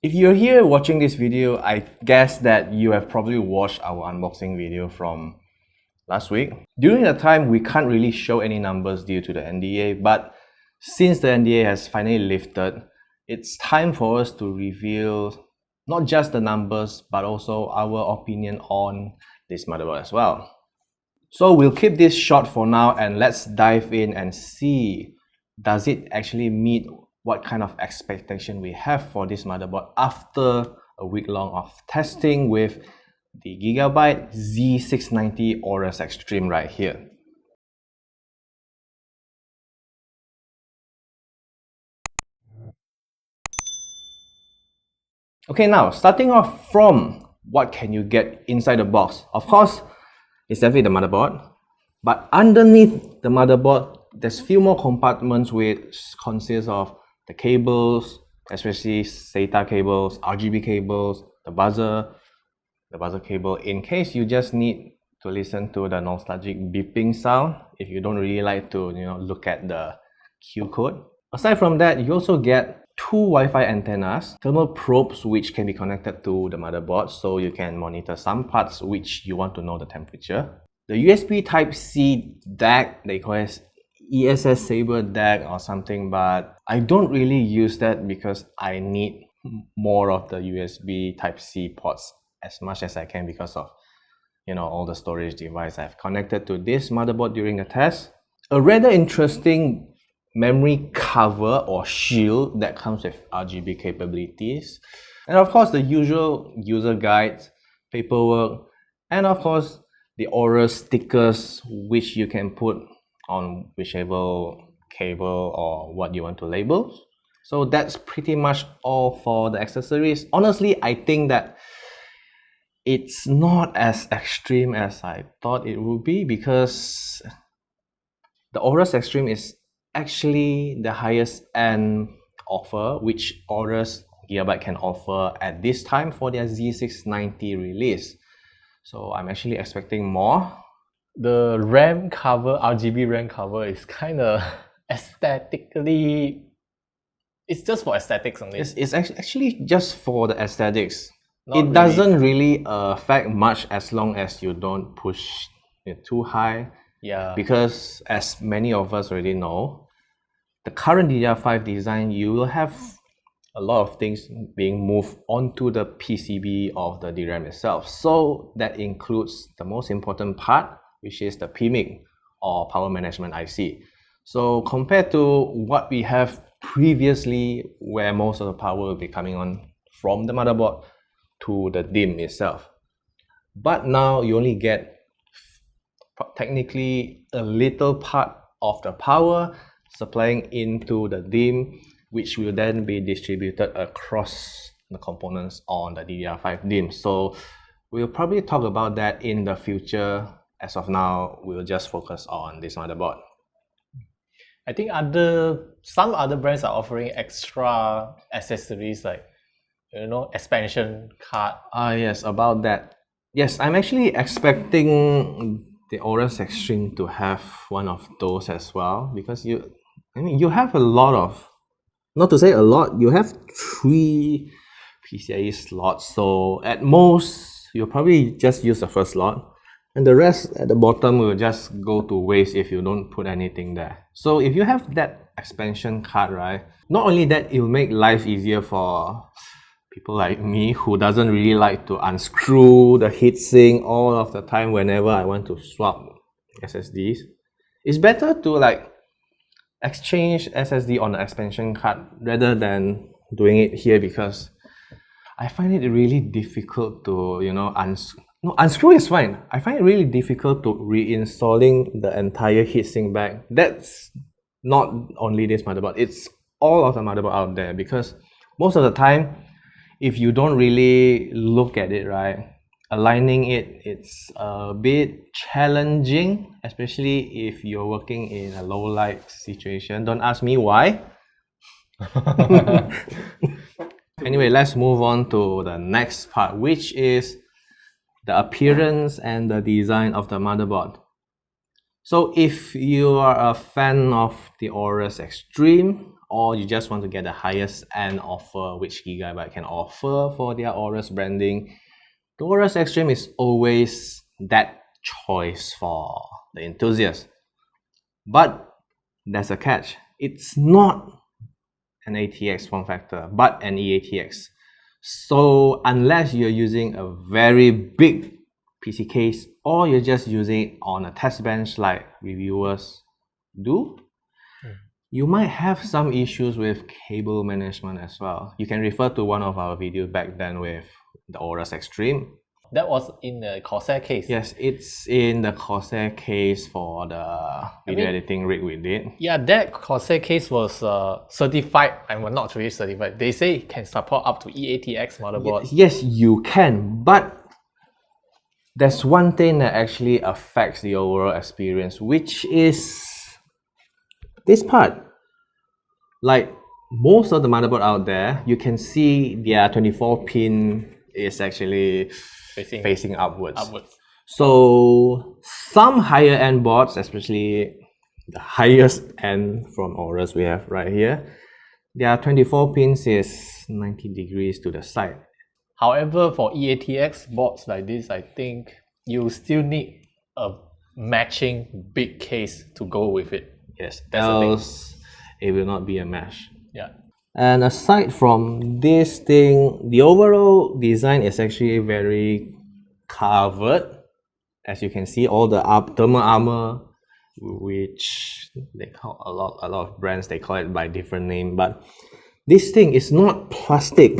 If you're here watching this video, I guess that you have probably watched our unboxing video from last week. During the time, we can't really show any numbers due to the NDA, but since the NDA has finally lifted, it's time for us to reveal not just the numbers, but also our opinion on this motherboard as well. So we'll keep this short for now and let's dive in and see, does it actually meet what kind of expectation we have for this motherboard after a week long of testing with the Gigabyte Z690 Aorus Xtreme right here. Okay, now starting off from what can you get inside the box. Of course, it's definitely the motherboard, but underneath the motherboard, there's few more compartments which consist of the cables, especially SATA cables, RGB cables, the buzzer cable, in case you just need to listen to the nostalgic beeping sound if you don't really like to look at the Q code. Aside from that, you also get two Wi-Fi antennas, thermal probes which can be connected to the motherboard so you can monitor some parts which you want to know the temperature. The USB Type-C DAC, they call it ESS Saber DAC or something, but I don't really use that because I need more of the USB Type-C ports as much as I can because of all the storage device I've connected to this motherboard during the test. A rather interesting memory cover or shield that comes with RGB capabilities, and of course the usual user guides, paperwork, and of course the Aorus stickers which you can put on whichever cable or what you want to label. So that's pretty much all for the accessories. Honestly, I think that it's not as extreme as I thought it would be because the Aorus Xtreme is actually the highest end offer which Aorus Gigabyte can offer at this time for their Z690 release. So I'm actually expecting more. The RAM cover, RGB RAM cover, is kind of aesthetically, it's just for aesthetics only. It's actually just for the aesthetics. It doesn't really affect much as long as you don't push it too high. Yeah. Because as many of us already know, the current DDR5 design, you will have a lot of things being moved onto the PCB of the DRAM itself. So that includes the most important part, which is the PMIC or Power Management IC. So compared to what we have previously, where most of the power will be coming on from the motherboard to the DIMM itself. But now you only get technically a little part of the power supplying into the DIMM, which will then be distributed across the components on the DDR5 DIMM. So we'll probably talk about that in the future. As of now, we'll just focus on this motherboard. I think some other brands are offering extra accessories like expansion card. Yes, about that. Yes, I'm actually expecting the Aorus Xtreme to have one of those as well, because you have a lot of, not to say a lot, you have 3 PCIe slots, so at most you'll probably just use the first slot, and the rest at the bottom will just go to waste if you don't put anything there. So if you have that expansion card, right, not only that, it will make life easier for people like me who doesn't really like to unscrew the heatsink all of the time whenever I want to swap SSDs. It's better to exchange SSD on the expansion card rather than doing it here, because I find it really difficult to unscrew is fine. I find it really difficult to reinstalling the entire heatsink back. That's not only this motherboard, it's all of the motherboard out there, because most of the time, if you don't really look at it right, aligning it's a bit challenging, especially if you're working in a low light situation. Don't ask me why. Anyway, let's move on to the next part, which is the appearance and the design of the motherboard. So if you are a fan of the Aorus Xtreme, or you just want to get the highest end offer which Gigabyte can offer for their Aorus branding, the Aorus Xtreme is always that choice for the enthusiast. But there's a catch. It's not an ATX form factor, but an eATX. So unless you're using a very big PC case or you're just using it on a test bench like reviewers do, you might have some issues with cable management as well. You can refer to one of our videos back then with the Aorus Xtreme. That was in the Corsair case. Yes, it's in the Corsair case for the video editing rig we did. Yeah, that Corsair case was certified. I'm not really certified. They say it can support up to eATX motherboards. Yes, you can, but there's one thing that actually affects the overall experience, which is this part. Like most of the motherboard out there, you can see their 24 pin is actually facing upwards. So some higher end boards, especially the highest end from Aorus we have right here, their 24 pins is 90 degrees to the side. However, for eATX boards like this, I think you still need a matching big case to go with it. Yes, else it will not be a match. Yeah. And aside from this thing, the overall design is actually very covered. As you can see, all the thermal armor, which they call a lot of brands, they call it by different name, but this thing is not plastic.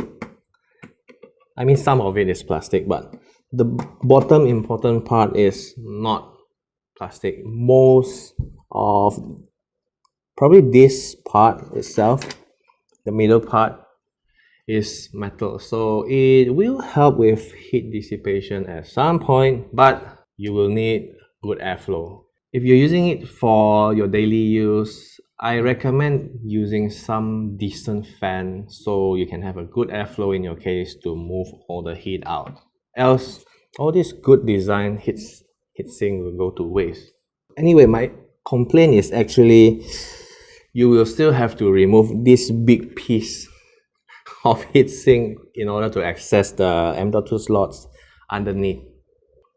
I mean, some of it is plastic, but the bottom important part is not plastic. Most of probably this part itself, the middle part, is metal, so it will help with heat dissipation at some point, but you will need good airflow. If you're using it for your daily use, I recommend using some decent fan so you can have a good airflow in your case to move all the heat out. Else, all this good design heatsink will go to waste. Anyway, my complaint is actually you will still have to remove this big piece of heatsink in order to access the M.2 slots underneath.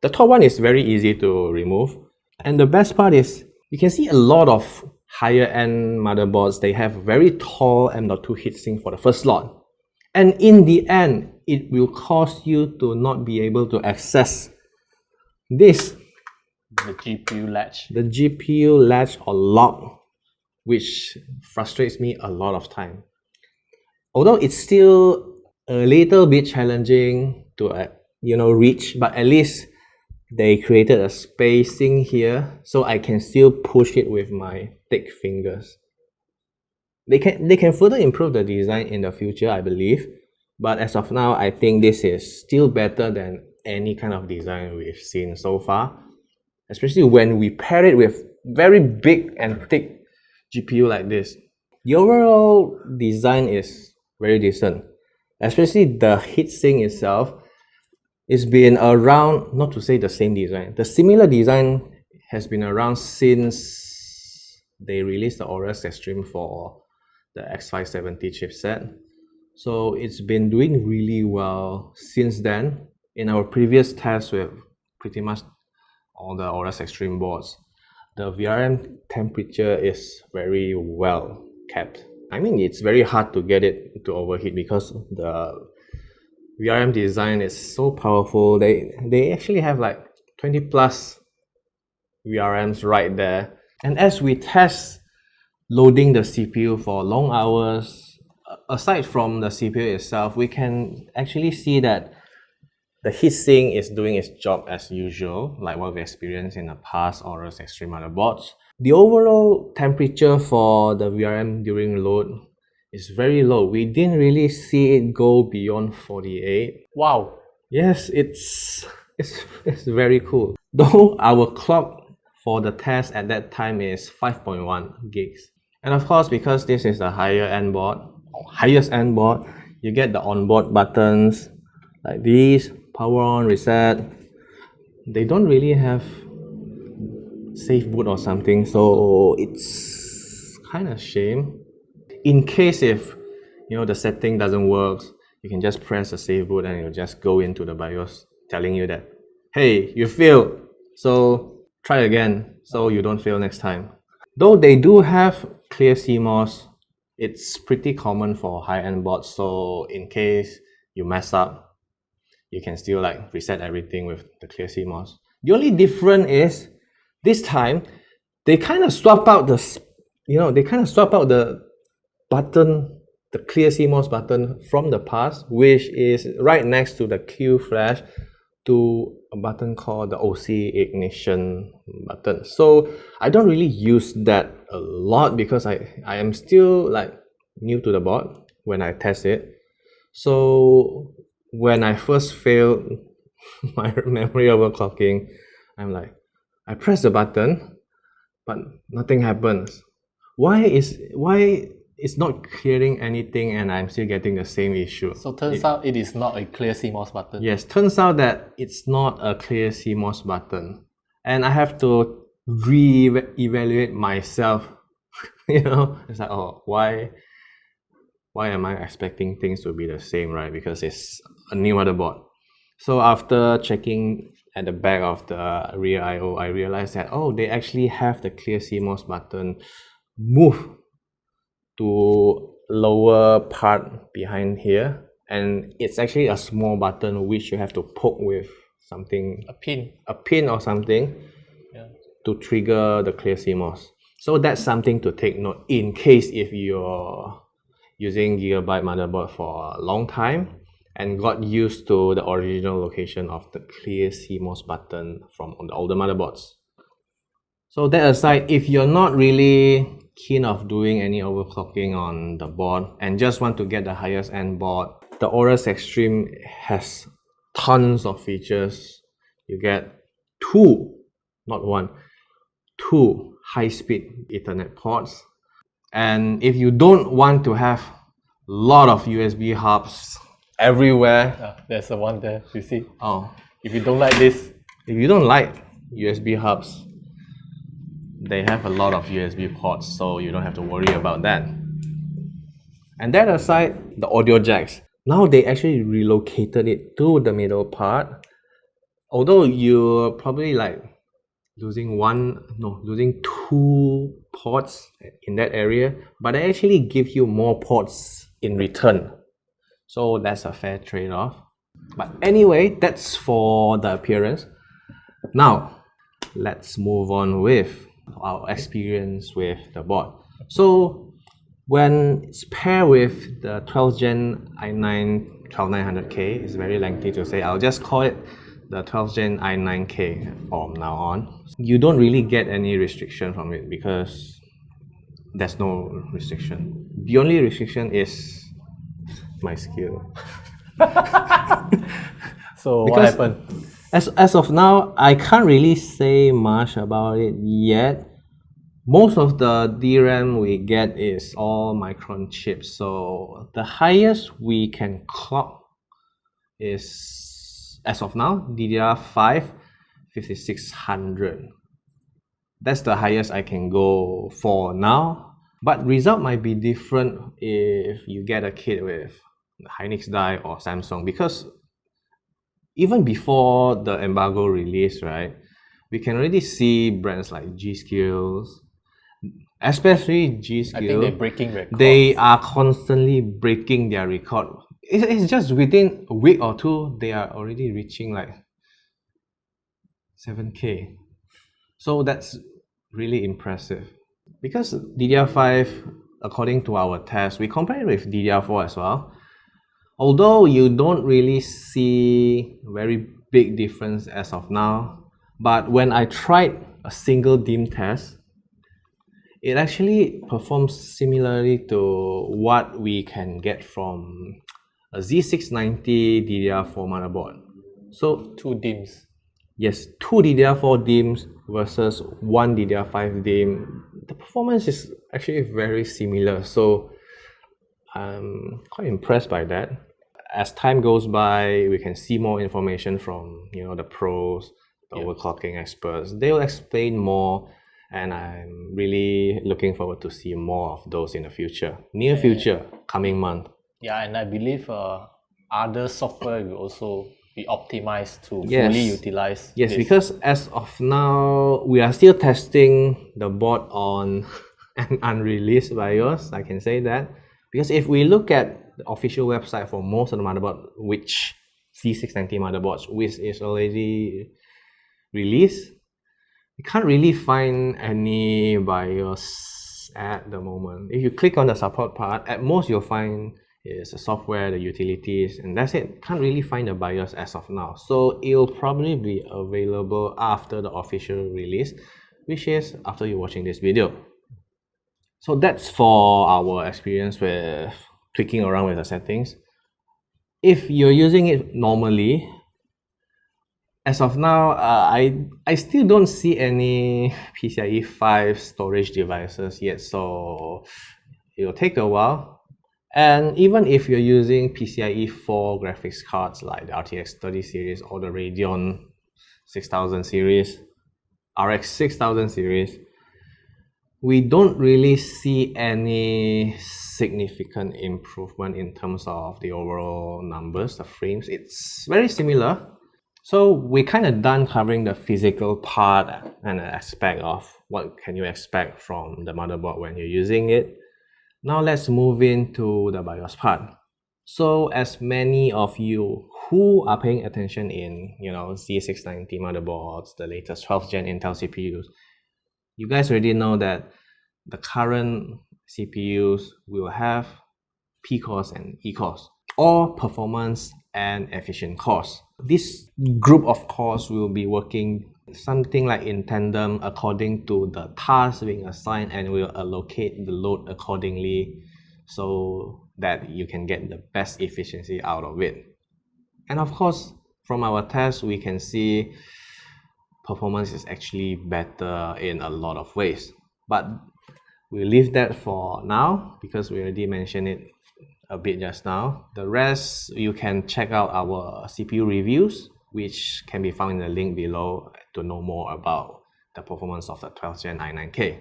The top one is very easy to remove, and the best part is you can see a lot of higher end motherboards, they have very tall M.2 heatsink for the first slot, and in the end it will cause you to not be able to access this, the GPU latch or lock, which frustrates me a lot of time. Although it's still a little bit challenging to reach, but at least they created a spacing here so I can still push it with my thick fingers. They can further improve the design in the future, I believe, but as of now I think this is still better than any kind of design we've seen so far, especially when we pair it with very big and thick GPU like this. The overall design is very decent, especially the heatsink itself. It's been around, not to say the same design, the similar design has been around since they released the Aorus Xtreme for the X570 chipset. So it's been doing really well since then. In our previous tests with pretty much all the Aorus Xtreme boards, the VRM temperature is very well kept. I mean, it's very hard to get it to overheat because the VRM design is so powerful. They actually have like 20 plus VRMs right there. And as we test loading the CPU for long hours, aside from the CPU itself, we can actually see that the heatsink is doing its job as usual, like what we experienced in the past Aorus Xtreme motherboards. The overall temperature for the VRM during load is very low. We didn't really see it go beyond 48. Wow. Yes, it's very cool. Though our clock for the test at that time is 5.1 gigs. And of course, because this is a highest end board, you get the onboard buttons like these, power on, reset. They don't really have safe boot or something, so it's kind of shame. in case if the setting doesn't work, you can just press the save boot and it'll just go into the BIOS telling you that, hey, you failed, so try again so you don't fail next time. Though they do have clear CMOS, it's pretty common for high-end boards, so in case you mess up, you can still like reset everything with the clear CMOS. The only difference is this time they kind of swap out the button, the clear CMOS button from the past, which is right next to the Q flash, to a button called the OC ignition button. So I don't really use that a lot because I am still like new to the board when I test it. So when I first failed my memory overclocking, I'm like, I press the button, but nothing happens. Why it's not clearing anything and I'm still getting the same issue? So turns out it is not a clear CMOS button. Yes, turns out that it's not a clear CMOS button. And I have to re-evaluate myself. It's like, oh, why am I expecting things to be the same, right? Because it's a new motherboard. So after checking at the back of the rear I/O, I realized that, oh, they actually have the clear CMOS button move to lower part behind here, and it's actually a small button which you have to poke with something, a pin or something, to trigger the clear CMOS. So that's something to take note in case if you're using Gigabyte motherboard for a long time and got used to the original location of the clear CMOS button from the older motherboards. So that aside, if you're not really keen of doing any overclocking on the board and just want to get the highest end board, the Aorus Xtreme has tons of features. You get two high-speed Ethernet ports, and if you don't want to have a lot of USB hubs everywhere, there's the one there, you see. Oh, if you don't like this, if you don't like USB hubs, they have a lot of USB ports, so you don't have to worry about that. And that aside, the audio jacks. Now they actually relocated it to the middle part. Although you're probably like losing two ports in that area, but they actually give you more ports in return. So that's a fair trade-off. But anyway, that's for the appearance. Now, let's move on with our experience with the board. So when it's paired with the 12th Gen i9 12900K, it's very lengthy to say, I'll just call it the 12th Gen i9K from now on. You don't really get any restriction from it because there's no restriction. The only restriction is my skill. So what happened? As of now, I can't really say much about it yet. Most of the DRAM we get is all Micron chips, so the highest we can clock is, as of now, DDR5 5600. That's the highest I can go for now, but result might be different if you get a kit with Hynix die or Samsung, because even before the embargo release, right, we can already see brands like G-Skills, especially G-Skill. I think they're breaking records. They are constantly breaking their record. It's just within a week or two, they are already reaching like 7K. So that's really impressive. Because DDR5, according to our test, we compare it with DDR4 as well. Although you don't really see very big difference as of now, but when I tried a single DIMM test, it actually performs similarly to what we can get from a Z690 DDR4 motherboard. So two DIMMs. Yes, two DDR4 DIMMs versus one DDR5 DIMM. The performance is actually very similar, so I'm quite impressed by that. As time goes by, we can see more information from the pros, the overclocking experts. They'll explain more and I'm really looking forward to see more of those in the future, near future, coming month. Yeah, and I believe other software will also be optimized to fully utilize Yes, this. because as of now, we are still testing the board on an unreleased BIOS, I can say that. Because if we look at the official website for most of the motherboard, which Z690 motherboards, which is already released, you can't really find any BIOS at the moment. If you click on the support part, at most you'll find is the software, the utilities, and that's it. Can't really find the BIOS as of now. So it'll probably be available after the official release, which is after you're watching this video. So that's for our experience with tweaking around with the settings. If you're using it normally, as of now, I still don't see any PCIe 5 storage devices yet, so it'll take a while. And even if you're using PCIe 4 graphics cards like the RTX 30 series or the Radeon 6000 series, RX 6000 series, we don't really see any significant improvement in terms of the overall numbers, the frames. It's very similar. So we're kind of done covering the physical part and aspect of what can you expect from the motherboard when you're using it. Now let's move into the BIOS part. So as many of you who are paying attention in Z690 motherboards, the latest 12th gen Intel CPUs, you guys already know that the current CPUs will have P cores and E cores, or performance and efficient cores. This group of cores will be working something like in tandem according to the task being assigned, and will allocate the load accordingly so that you can get the best efficiency out of it. And of course, from our tests, we can see performance is actually better in a lot of ways. But we'll leave that for now because we already mentioned it a bit just now. The rest, you can check out our CPU reviews, which can be found in the link below to know more about the performance of the 12th gen i9K.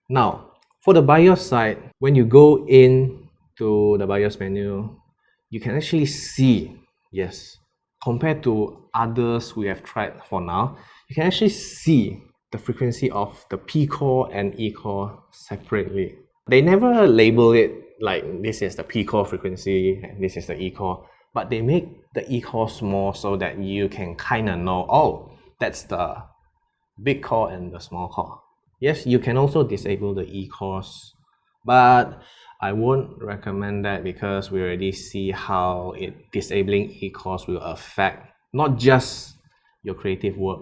Now, for the BIOS side, when you go in to the BIOS menu, you can actually see, yes, compared to others we have tried for now, you can actually see the frequency of the P core and E core separately. They never label it like this is the P core frequency and this is the E core, but they make the E core small so that you can kind of know, oh, that's the big core and the small core. Yes, you can also disable the E cores, but I won't recommend that because we already see how disabling E cores will affect not just your creative work,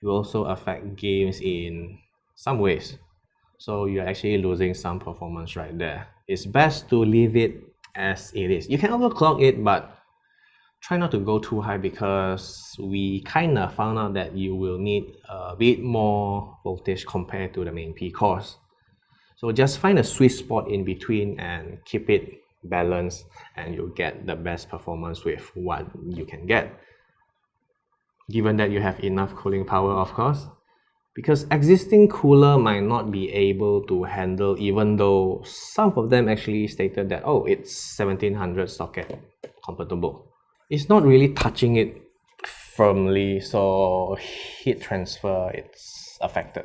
it will also affect games in some ways. So you're actually losing some performance right there. It's best to leave it as it is. You can overclock it, but try not to go too high because we kind of found out that you will need a bit more voltage compared to the main P cores. So just find a sweet spot in between and keep it balanced, and you'll get the best performance with what you can get. Given that you have enough cooling power, of course, because existing cooler might not be able to handle, even though some of them actually stated that, oh, it's 1700 socket compatible. It's not really touching it firmly, so heat transfer, it's affected.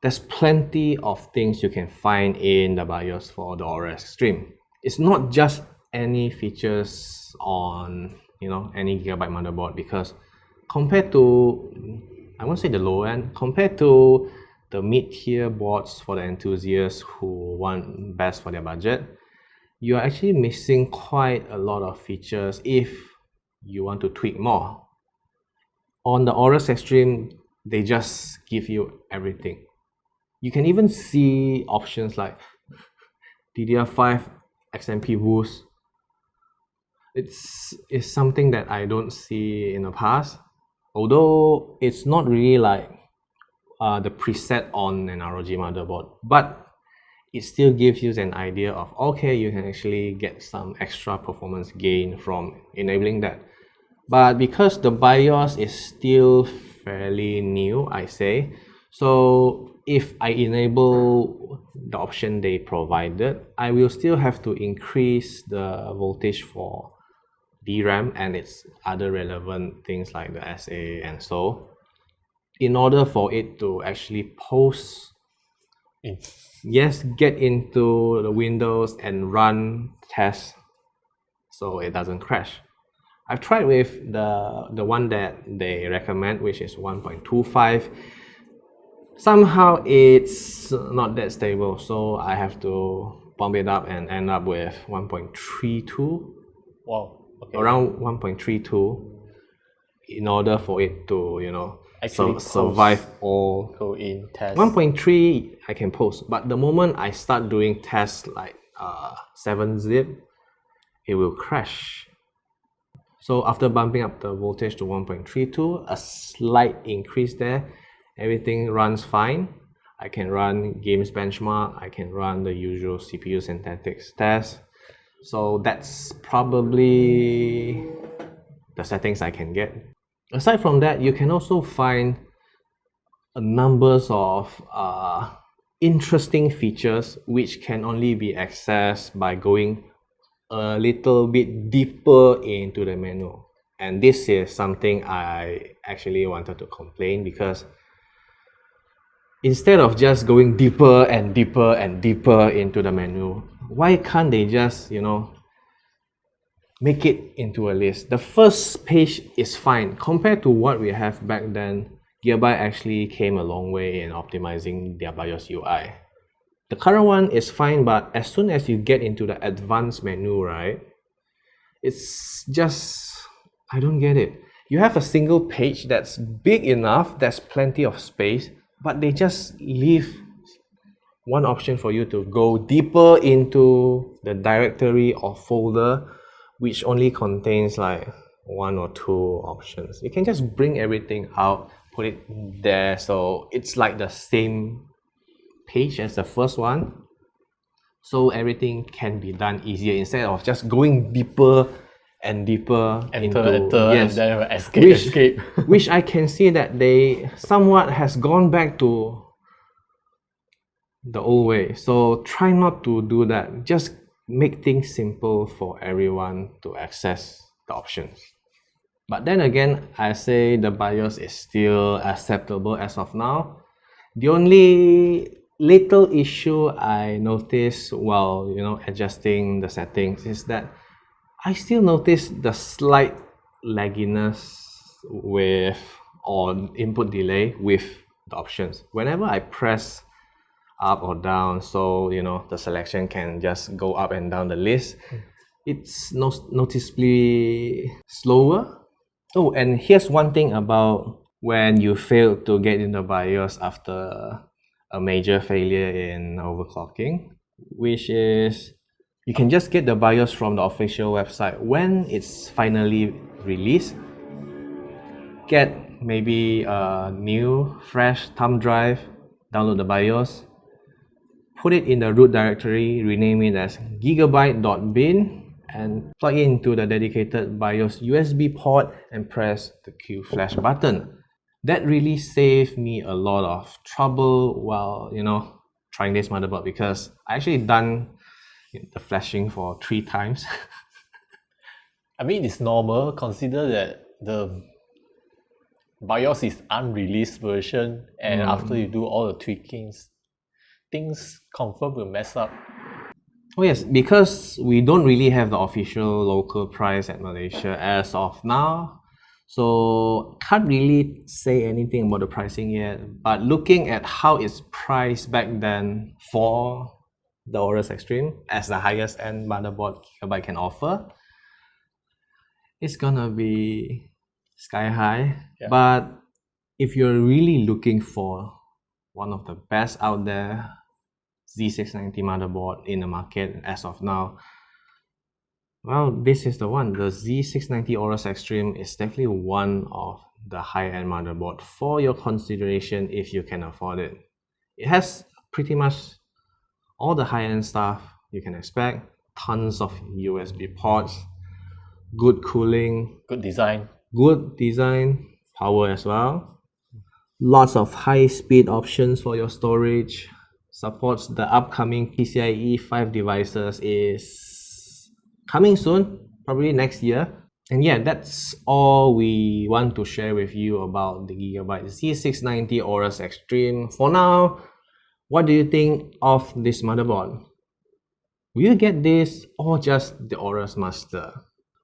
There's plenty of things you can find in the BIOS for the Aorus Xtreme. It's not just any features on any gigabyte motherboard, because compared to, I won't say the low end, compared to the mid-tier boards for the enthusiasts who want best for their budget, you are actually missing quite a lot of features if you want to tweak more. On the Aorus Xtreme, they just give you everything. You can even see options like DDR5 XMP boost. It's something that I don't see in the past, although it's not really like the preset on an ROG motherboard, but it still gives you an idea of, okay, you can actually get some extra performance gain from enabling that. But because the BIOS is still fairly new, I say, So if I enable the option they provided, I will still have to increase the voltage for DRAM and its other relevant things like the SA and so, in order for it to actually post, yes, get into the Windows and run tests so it doesn't crash. I've tried with the one that they recommend, which is 1.25. Somehow it's not that stable, so I have to bump it up and end up with 1.32. Wow. Okay. Around 1.32 in order for it to, you know, Actually survive all. Go in test. 1.3 I can post, but the moment I start doing tests like 7-zip, it will crash. So after bumping up the voltage to 1.32, a slight increase there, everything runs fine. I can run games benchmark, I can run the usual CPU synthetics test. So that's probably the settings I can get. Aside from that, you can also find numbers of interesting features which can only be accessed by going a little bit deeper into the menu. And this is something I actually wanted to complain, because instead of just going deeper and deeper and deeper into the menu, why can't they just, you know, make it into a list? The first page is fine. Compared to what we have back then, Gearbyte actually came a long way in optimizing their BIOS UI. The current one is fine, but as soon as you get into the advanced menu, right, it's just, I don't get it. You have a single page that's big enough, there's plenty of space, but they just leave one option for you to go deeper into the directory or folder, which only contains like 1 or 2 options. You can just bring everything out, put it there, so it's like the same page as the first one, so everything can be done easier instead of just going deeper and deeper enter, yes, and then escape. Which I can see that they somewhat has gone back to the old way. So try not to do that. Just make things simple for everyone to access the options. But then again, I say the BIOS is still acceptable as of now. The only little issue I noticed while, you know, adjusting the settings is that I still notice the slight lagginess with, or input delay with the options. Whenever I press up or down, so, you know, the selection can just go up and down the list, it's noticeably slower. Oh, and here's one thing about when you fail to get in the BIOS after a major failure in overclocking, which is you can just get the BIOS from the official website when it's finally released. Get maybe a new, fresh thumb drive, download the BIOS, put it in the root directory, rename it as gigabyte.bin, and plug it into the dedicated BIOS USB port and press the Q flash button. That really saved me a lot of trouble while, you know, trying this motherboard, because I actually done the flashing for 3 times. I mean, it's normal. Consider that the BIOS is unreleased version, and after you do all the tweakings, things confirm will mess up. Oh yes, because we don't really have the official local price at Malaysia as of now, so can't really say anything about the pricing yet. But looking at how it's priced back then for the Aorus Xtreme as the highest end motherboard Gigabyte can offer, it's gonna be sky high. Yeah. But if you're really looking for one of the best out there Z690 motherboard in the market as of now, well, this is the one. The Z690 Aorus Xtreme is definitely one of the high-end motherboard for your consideration if you can afford it. It has pretty much all the high-end stuff you can expect. Tons of USB ports, good cooling, Good design. good design, power as well. Lots of high-speed options for your storage. Supports the upcoming PCIe 5 devices, is coming soon, probably next year. And yeah, that's all we want to share with you about the Gigabyte Z690 Aorus Xtreme. For now, what do you think of this motherboard? Will you get this or just the Aorus Master?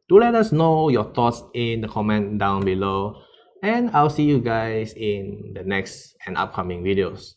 Do let us know your thoughts in the comment down below, and I'll see you guys in the next and upcoming videos.